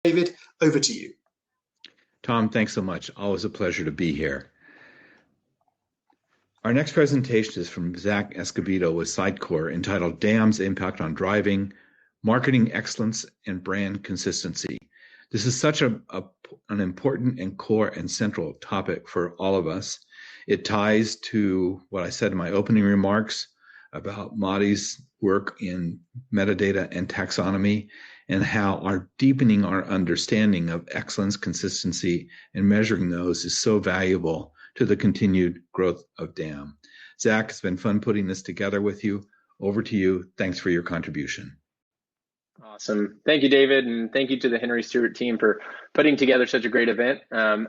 David, over to you. Tom, thanks so much. Always a pleasure to be here. Our next presentation is from Zach Escabedo with Sitecore, entitled DAM's Impact on Driving Marketing Excellence and Brand Consistency. This is such an important and core and central topic for all of us. It ties to what I said in my opening remarks about Madi's work in metadata and taxonomy, and how our deepening our understanding of excellence, consistency, and measuring those is so valuable to the continued growth of DAM. Zach, it's been fun putting this together with you. Over to you. Thanks for your contribution. Awesome. Thank you, David, and thank you to the Henry Stewart team for putting together such a great event.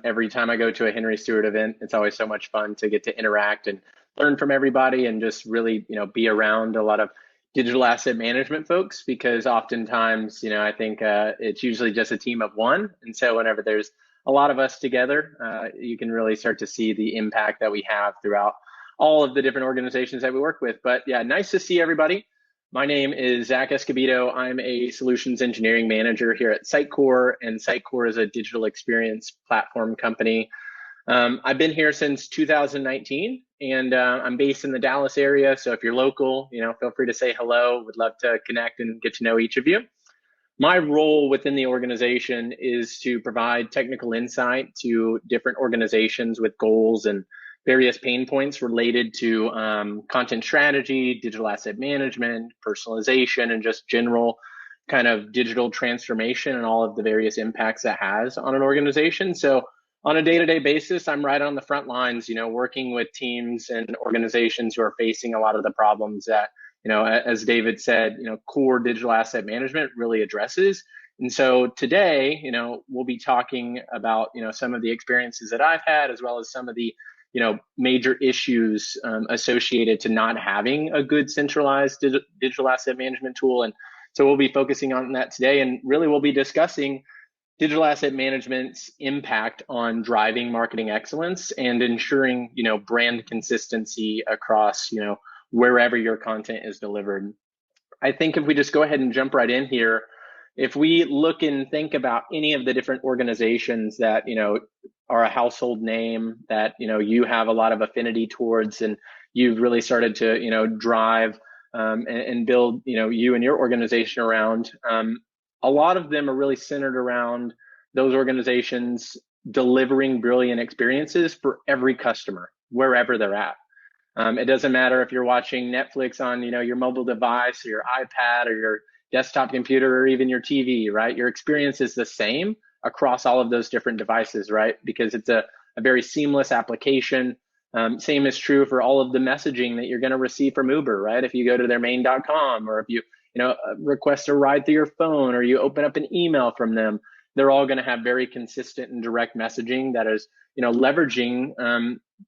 Every time I go to a Henry Stewart event, it's always so much fun to get to interact and learn from everybody and just really, be around a lot of digital asset management folks, because oftentimes, I think it's usually just a team of one. And so whenever there's a lot of us together, you can really start to see the impact that we have throughout all of the different organizations that we work with. But yeah, nice to see everybody. My name is Zach Escabedo. I'm a solutions engineering manager here at Sitecore, and Sitecore is a digital experience platform company. I've been here since 2019, and I'm based in the Dallas area. So if you're local, feel free to say hello. Would love to connect and get to know each of you. My role within the organization is to provide technical insight to different organizations with goals and various pain points related to content strategy, digital asset management, personalization, and just general kind of digital transformation and all of the various impacts that has on an organization. So on a day-to-day basis, I'm right on the front lines, working with teams and organizations who are facing a lot of the problems that, as David said, core digital asset management really addresses. And so today, we'll be talking about, some of the experiences that I've had, as well as some of the, major issues associated to not having a good centralized digital asset management tool. And so we'll be focusing on that today. And really, we'll be discussing digital asset management's impact on driving marketing excellence and ensuring, brand consistency across, wherever your content is delivered. I think if we just go ahead and jump right in here, if we look and think about any of the different organizations that, are a household name that, you have a lot of affinity towards, and you've really started to, drive and build, you and your organization around, a lot of them are really centered around those organizations delivering brilliant experiences for every customer, wherever they're at. It doesn't matter if you're watching Netflix on, your mobile device or your iPad or your desktop computer or even your TV, right? Your experience is the same across all of those different devices, right? Because it's a very seamless application. Same is true for all of the messaging that you're going to receive from Uber, right? If you go to their main.com, or if you, request a ride through your phone, or you open up an email from them, they're all going to have very consistent and direct messaging that is, leveraging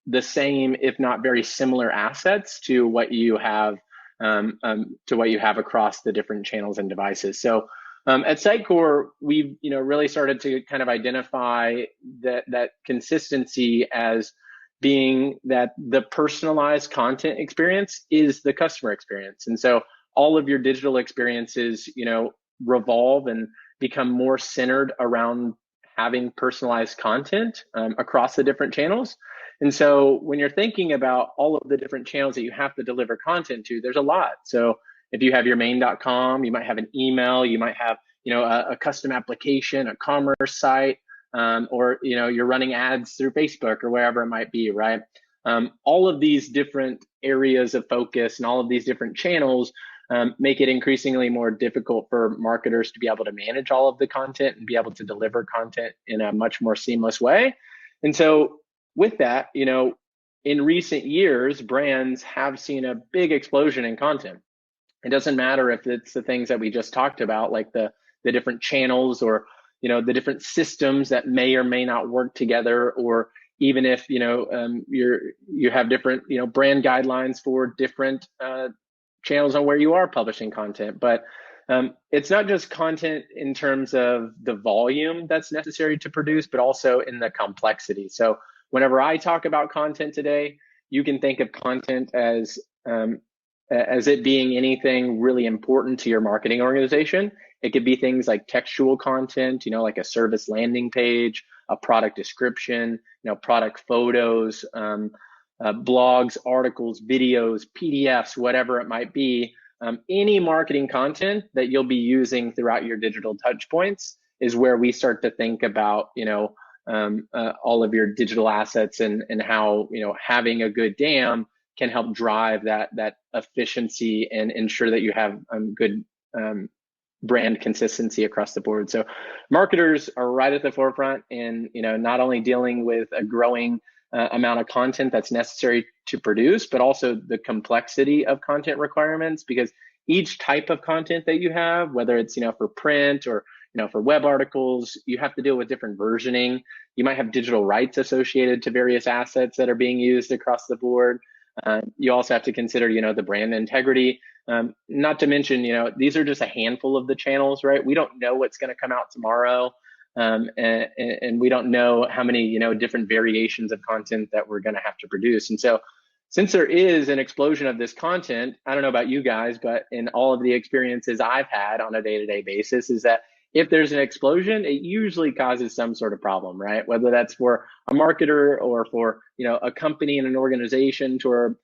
the same, if not very similar assets to what you have across the different channels and devices. So at Sitecore, we've really started to kind of identify that consistency as being that the personalized content experience is the customer experience. And so all of your digital experiences, revolve and become more centered around having personalized content across the different channels. And so when you're thinking about all of the different channels that you have to deliver content to, there's a lot. So if you have your main.com, you might have an email, you might have, a custom application, a commerce site, or, you're running ads through Facebook or wherever it might be, right? All of these different areas of focus and all of these different channels make it increasingly more difficult for marketers to be able to manage all of the content and be able to deliver content in a much more seamless way. And so with that, in recent years, brands have seen a big explosion in content. It doesn't matter if it's the things that we just talked about, like the different channels, or, the different systems that may or may not work together, or even if, you have different, brand guidelines for different channels on where you are publishing content. But it's not just content in terms of the volume that's necessary to produce, but also in the complexity. So whenever I talk about content today, you can think of content as as it being anything really important to your marketing organization. It could be things like textual content, like a service landing page, a product description, product photos, blogs, articles, videos, PDFs, whatever it might be. Any marketing content that you'll be using throughout your digital touch points is where we start to think about, all of your digital assets and how, having a good DAM can help drive that efficiency and ensure that you have good brand consistency across the board. So marketers are right at the forefront in, not only dealing with a growing amount of content that's necessary to produce, but also the complexity of content requirements, because each type of content that you have, whether it's, for print or, for web articles, you have to deal with different versioning. You might have digital rights associated to various assets that are being used across the board. You also have to consider, the brand integrity. Not to mention, these are just a handful of the channels, right? We don't know what's going to come out tomorrow. And we don't know how many, different variations of content that we're going to have to produce. And so since there is an explosion of this content, I don't know about you guys, but in all of the experiences I've had on a day-to-day basis is that if there's an explosion, it usually causes some sort of problem, right? Whether that's for a marketer or for, a company and an organization to where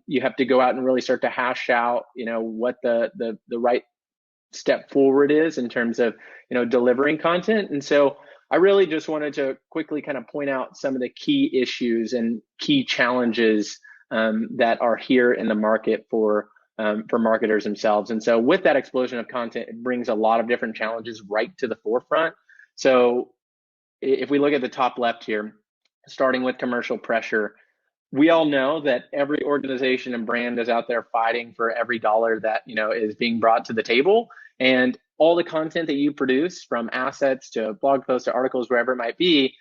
you have to go out and really start to hash out, what the right step forward is in terms of, delivering content. And so I really just wanted to quickly kind of point out some of the key issues and key challenges that are here in the market for marketers themselves. And so with that explosion of content, it brings a lot of different challenges right to the forefront. So if we look at the top left here, starting with commercial pressure, we all know that every organization and brand is out there fighting for every dollar that, is being brought to the table. And all the content that you produce, from assets to blog posts to articles, wherever it might be,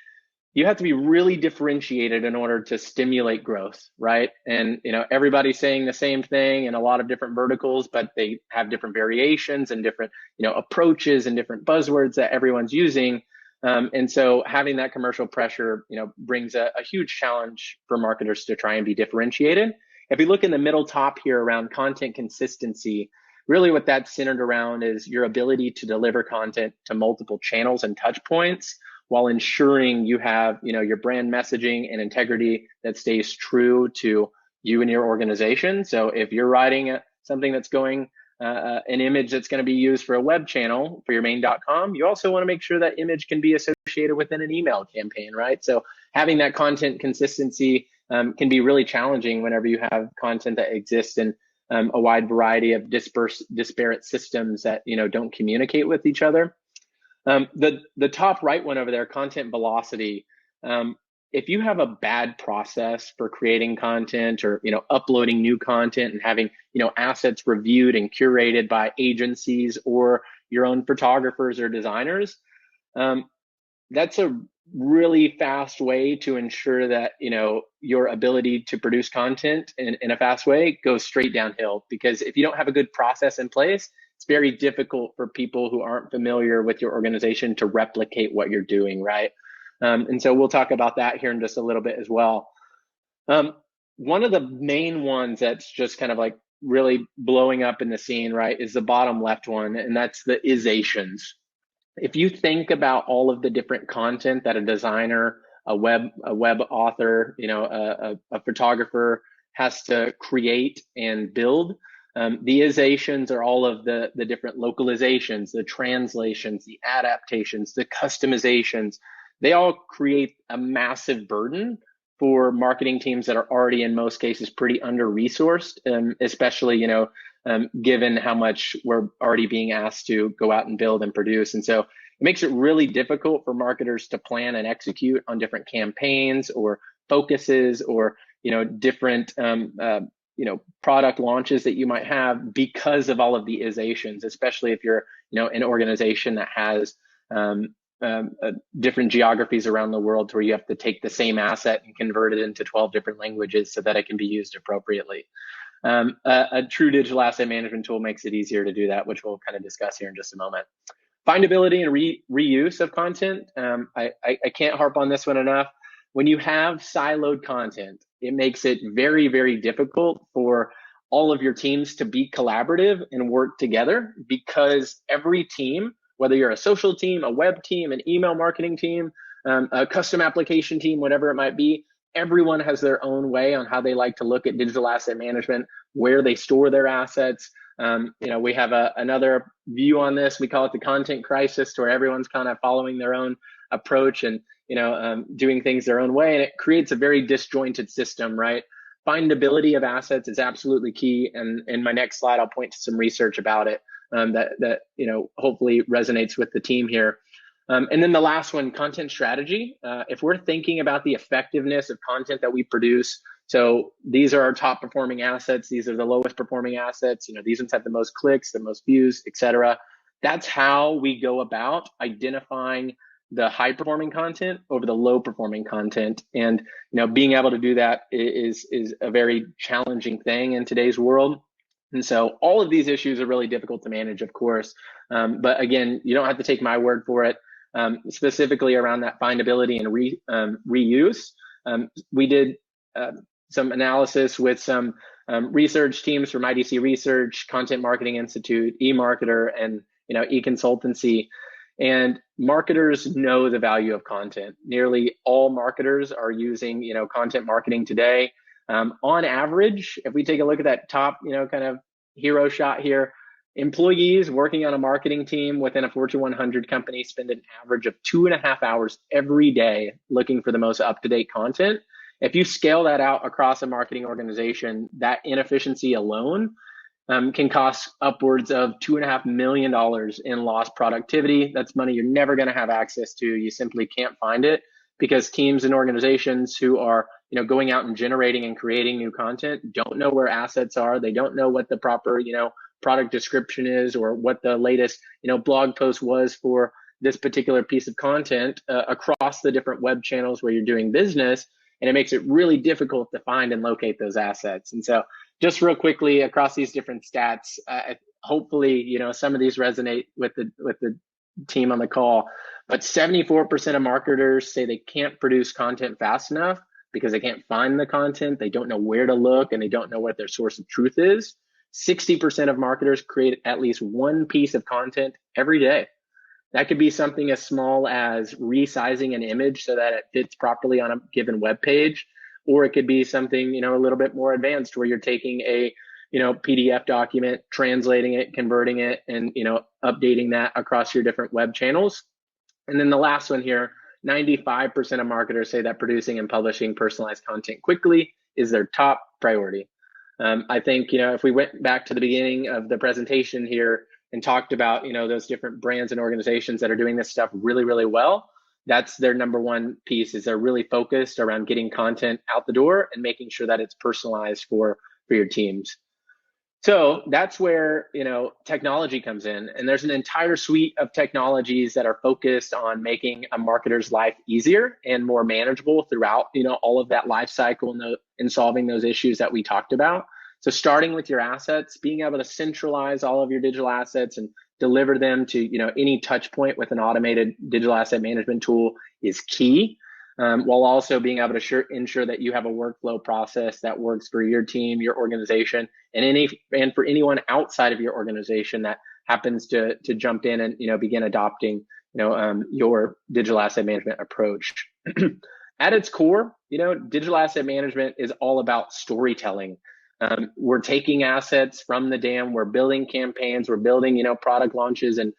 you have to be really differentiated in order to stimulate growth, right? And, everybody's saying the same thing in a lot of different verticals, but they have different variations and different, approaches and different buzzwords that everyone's using. And so having that commercial pressure, brings a huge challenge for marketers to try and be differentiated. If you look in the middle top here around content consistency, really what that's centered around is your ability to deliver content to multiple channels and touch points while ensuring you have, your brand messaging and integrity that stays true to you and your organization. So if you're writing something that's going, an image that's going to be used for a web channel for your main.com, you also want to make sure that image can be associated within an email campaign, right? So having that content consistency can be really challenging whenever you have content that exists in a wide variety of disparate systems that, don't communicate with each other. The top right one over there, content velocity. If you have a bad process for creating content or, uploading new content and having, assets reviewed and curated by agencies or your own photographers or designers, that's a really fast way to ensure that, your ability to produce content in a fast way goes straight downhill. Because if you don't have a good process in place, it's very difficult for people who aren't familiar with your organization to replicate what you're doing, right? And so we'll talk about that here in just a little bit as well. One of the main ones that's just kind of like really blowing up in the scene, right, is the bottom left one, and that's the isations. If you think about all of the different content that a designer, a web author, a photographer has to create and build, the isations are all of the different localizations, the translations, the adaptations, the customizations. They all create a massive burden for marketing teams that are already, in most cases, pretty under-resourced, especially, given how much we're already being asked to go out and build and produce. And so it makes it really difficult for marketers to plan and execute on different campaigns or focuses or, different, product launches that you might have because of all of the isations, especially if you're, an organization that has different geographies around the world where you have to take the same asset and convert it into 12 different languages so that it can be used appropriately. A true digital asset management tool makes it easier to do that, which we'll kind of discuss here in just a moment. Findability and reuse of content. I can't harp on this one enough. When you have siloed content, it makes it very, very difficult for all of your teams to be collaborative and work together, because every team, whether you're a social team, a web team, an email marketing team, a custom application team, whatever it might be, everyone has their own way on how they like to look at digital asset management, where they store their assets. We have another view on this. We call it the content crisis, where everyone's kind of following their own approach and doing things their own way, and it creates a very disjointed system, right? Findability of assets is absolutely key, and in my next slide, I'll point to some research about it that hopefully resonates with the team here. And then the last one, content strategy. If we're thinking about the effectiveness of content that we produce, so these are our top performing assets, these are the lowest performing assets, these ones have the most clicks, the most views, etc. That's how we go about identifying the high performing content over the low performing content. And being able to do that is a very challenging thing in today's world. And so all of these issues are really difficult to manage, of course. But again, you don't have to take my word for it. Specifically around that findability and reuse. We did some analysis with some research teams from IDC Research, Content Marketing Institute, eMarketer, and eConsultancy. And marketers know the value of content. Nearly all marketers are using content marketing today. On average, if we take a look at that top kind of hero shot here, employees working on a marketing team within a Fortune 100 company spend an average of 2.5 hours every day looking for the most up-to-date content. If you scale that out across a marketing organization, that inefficiency alone can cost upwards of $2.5 million in lost productivity. That's money you're never going to have access to. You simply can't find it, because teams and organizations who are going out and generating and creating new content don't know where assets are. They don't know what the proper product description is, or what the latest blog post was for this particular piece of content across the different web channels where you're doing business, and it makes it really difficult to find and locate those assets. And so just real quickly across these different stats, hopefully some of these resonate with the team on the call, but 74% of marketers say they can't produce content fast enough because they can't find the content, they don't know where to look, and they don't know what their source of truth is. 60% of marketers create at least one piece of content every day. That could be something as small as resizing an image so that it fits properly on a given web page, or it could be something a little bit more advanced, where you're taking a PDF document, translating it, converting it, and updating that across your different web channels. And then the last one here, 95% of marketers say that producing and publishing personalized content quickly is their top priority. I think, if we went back to the beginning of the presentation here and talked about, those different brands and organizations that are doing this stuff really, really well, that's their number one piece, is they're really focused around getting content out the door and making sure that it's personalized for your teams. So that's where, technology comes in. And there's an entire suite of technologies that are focused on making a marketer's life easier and more manageable throughout, all of that life cycle and solving those issues that we talked about. So starting with your assets, being able to centralize all of your digital assets and deliver them to, any touch point with an automated digital asset management tool is key. While also being able to ensure that you have a workflow process that works for your team, your organization, and for anyone outside of your organization that happens to jump in and begin adopting your digital asset management approach. At its core, digital asset management is all about storytelling. We're taking assets from the dam, we're building campaigns, we're building product launches, and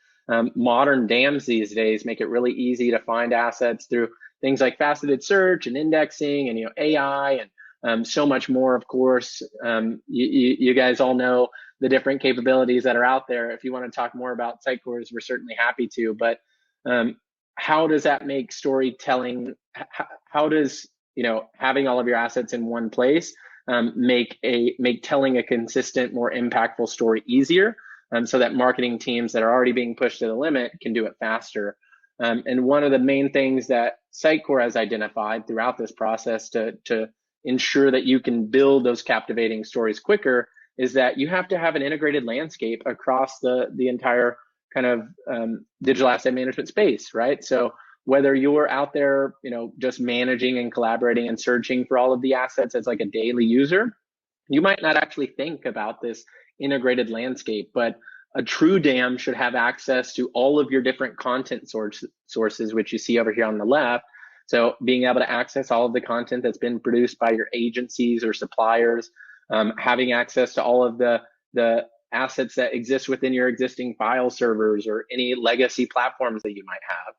modern dams these days make it really easy to find assets through things like faceted search and indexing and AI and so much more. Of course, you guys all know the different capabilities that are out there. If you want to talk more about Sitecores, we're certainly happy to. But how does that make storytelling? How does having all of your assets in one place make telling a consistent, more impactful story easier, so that marketing teams that are already being pushed to the limit can do it faster? And one of the main things that Sitecore has identified throughout this process to ensure that you can build those captivating stories quicker is that you have to have an integrated landscape across the entire kind of digital asset management space, right? So whether you're out there, just managing and collaborating and searching for all of the assets as like a daily user, you might not actually think about this integrated landscape, but a true dam should have access to all of your different content sources, which you see over here on the left. So being able to access all of the content that's been produced by your agencies or suppliers, having access to all of the assets that exist within your existing file servers or any legacy platforms that you might have.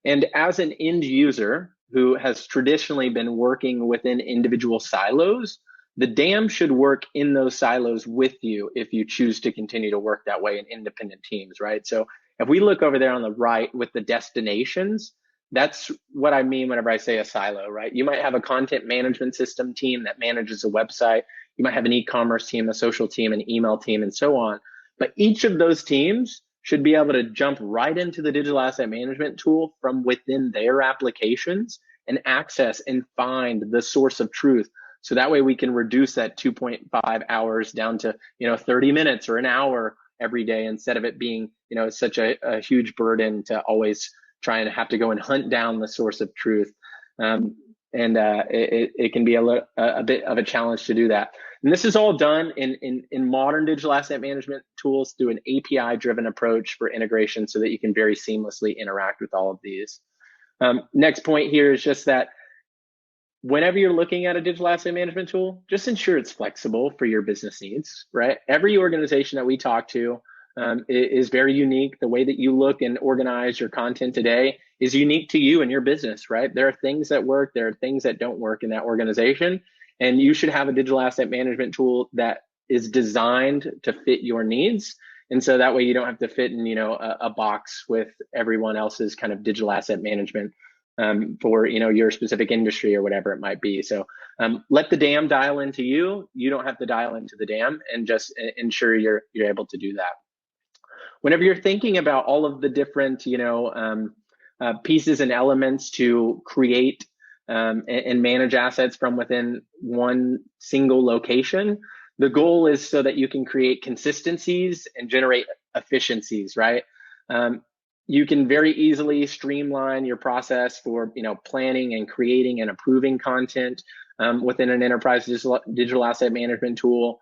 And as an end user who has traditionally been working within individual silos, the dam should work in those silos with you if you choose to continue to work that way in independent teams, right? So if we look over there on the right with the destinations, that's what I mean whenever I say a silo, right? You might have a content management system team that manages a website. You might have an e-commerce team, a social team, an email team, and so on. But each of those teams should be able to jump right into the digital asset management tool from within their applications and access and find the source of truth. So that way we can reduce that 2.5 hours down to 30 minutes or an hour every day, instead of it being such a huge burden to always try and have to go and hunt down the source of truth. It can be a bit of a challenge to do that. And this is all done in modern digital asset management tools through an API-driven approach for integration so that you can very seamlessly interact with all of these. Next point here is just that whenever you're looking at a digital asset management tool, just ensure it's flexible for your business needs, right? Every organization that we talk to is very unique. The way that you look and organize your content today is unique to you and your business, right? There are things that work, there are things that don't work in that organization, and you should have a digital asset management tool that is designed to fit your needs. And so that way you don't have to fit in, a box with everyone else's kind of digital asset management for your specific industry or whatever it might be. So let the dam dial into you. You don't have to dial into the dam, and just ensure you're able to do that. Whenever you're thinking about all of the different pieces and elements to create and manage assets from within one single location, the goal is so that you can create consistencies and generate efficiencies, right? You can very easily streamline your process for planning and creating and approving content within an enterprise digital asset management tool.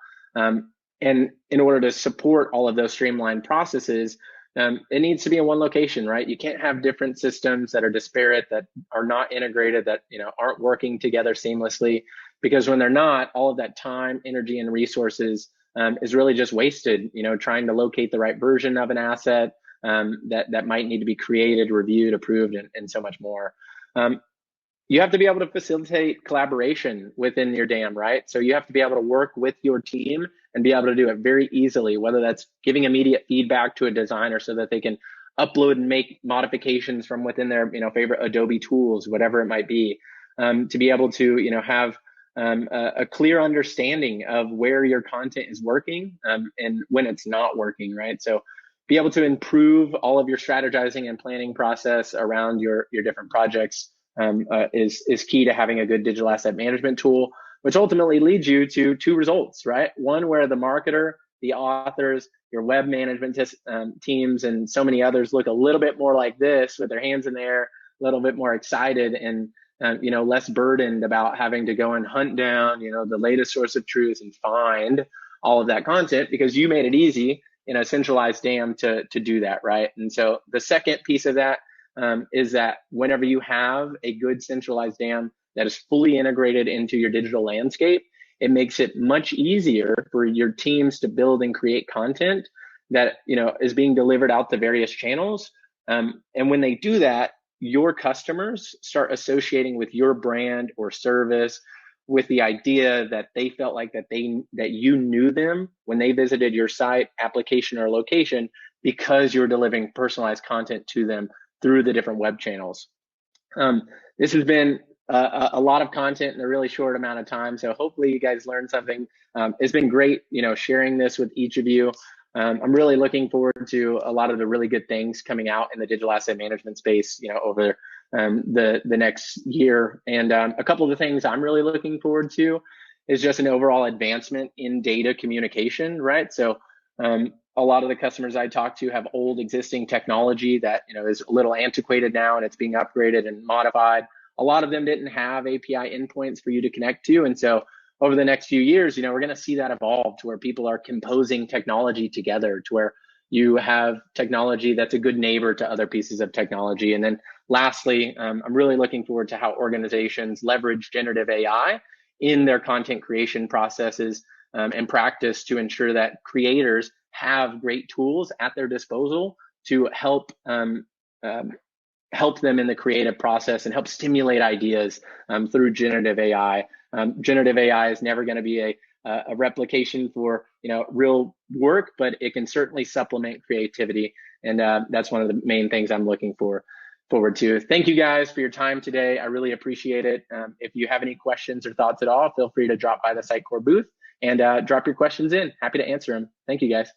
And in order to support all of those streamlined processes, it needs to be in one location, right? You can't have different systems that are disparate, that are not integrated, that aren't working together seamlessly, because when they're not, all of that time, energy, and resources is really just wasted, trying to locate the right version of an asset that might need to be created, reviewed, approved, and so much more. You have to be able to facilitate collaboration within your dam, right? So you have to be able to work with your team and be able to do it very easily, whether that's giving immediate feedback to a designer so that they can upload and make modifications from within their favorite Adobe tools, whatever it might be, to be able to have a clear understanding of where your content is working and when it's not working, right? So be able to improve all of your strategizing and planning process around your different projects is key to having a good digital asset management tool, which ultimately leads you to two results, right? One where the marketer, the authors, your web management teams, and so many others look a little bit more like this, with their hands in the air, a little bit more excited, and less burdened about having to go and hunt down the latest source of truth and find all of that content, because you made it easy in a centralized dam to do that, right? And so the second piece of that is that whenever you have a good centralized dam that is fully integrated into your digital landscape, it makes it much easier for your teams to build and create content that is being delivered out to various channels. And when they do that, your customers start associating with your brand or service with the idea that they felt like that you knew them when they visited your site, application, or location, because you're delivering personalized content to them through the different web channels. This has been a lot of content in a really short amount of time, so hopefully you guys learned something. It's been great, sharing this with each of you. I'm really looking forward to a lot of the really good things coming out in the digital asset management space, over the next year. And a couple of the things I'm really looking forward to is just an overall advancement in data communication, right? So a lot of the customers I talk to have old existing technology that is a little antiquated now, and it's being upgraded and modified. A lot of them didn't have API endpoints for you to connect to, and so over the next few years, we're going to see that evolve to where people are composing technology together, to where you have technology that's a good neighbor to other pieces of technology. And then lastly, I'm really looking forward to how organizations leverage generative AI in their content creation processes and practice to ensure that creators have great tools at their disposal to help them in the creative process and help stimulate ideas through generative AI. Generative AI is never going to be a replication for real work, but it can certainly supplement creativity, and that's one of the main things I'm looking forward to. Thank you guys for your time today. I really appreciate it. If you have any questions or thoughts at all, feel free to drop by the Sitecore booth and drop your questions in. Happy to answer them. Thank you, guys.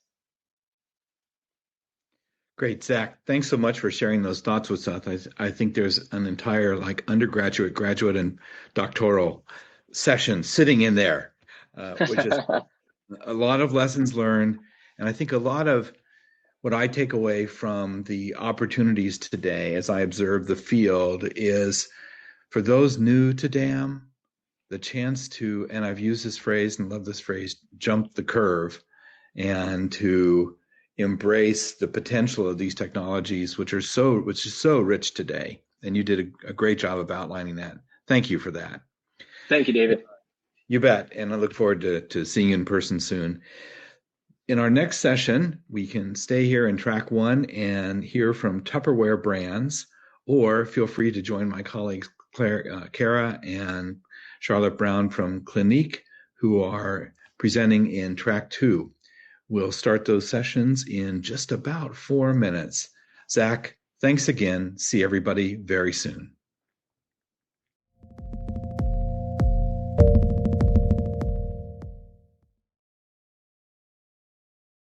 Great, Zach. Thanks so much for sharing those thoughts with us. I think there's an entire undergraduate, graduate, and doctoral session sitting in there, which is a lot of lessons learned. And I think a lot of what I take away from the opportunities today as I observe the field is for those new to DAM, the chance to, and I've used this phrase and love this phrase, jump the curve, and to embrace the potential of these technologies, which is so rich today. And you did a great job of outlining that. Thank you for that. Thank you, David. You bet. And I look forward to seeing you in person soon. In our next session, we can stay here in track 1 and hear from Tupperware Brands, or feel free to join my colleagues Kara and Charlotte Brown from Clinique, who are presenting in track 2. We'll start those sessions in just about 4 minutes. Zach, thanks again. See everybody very soon.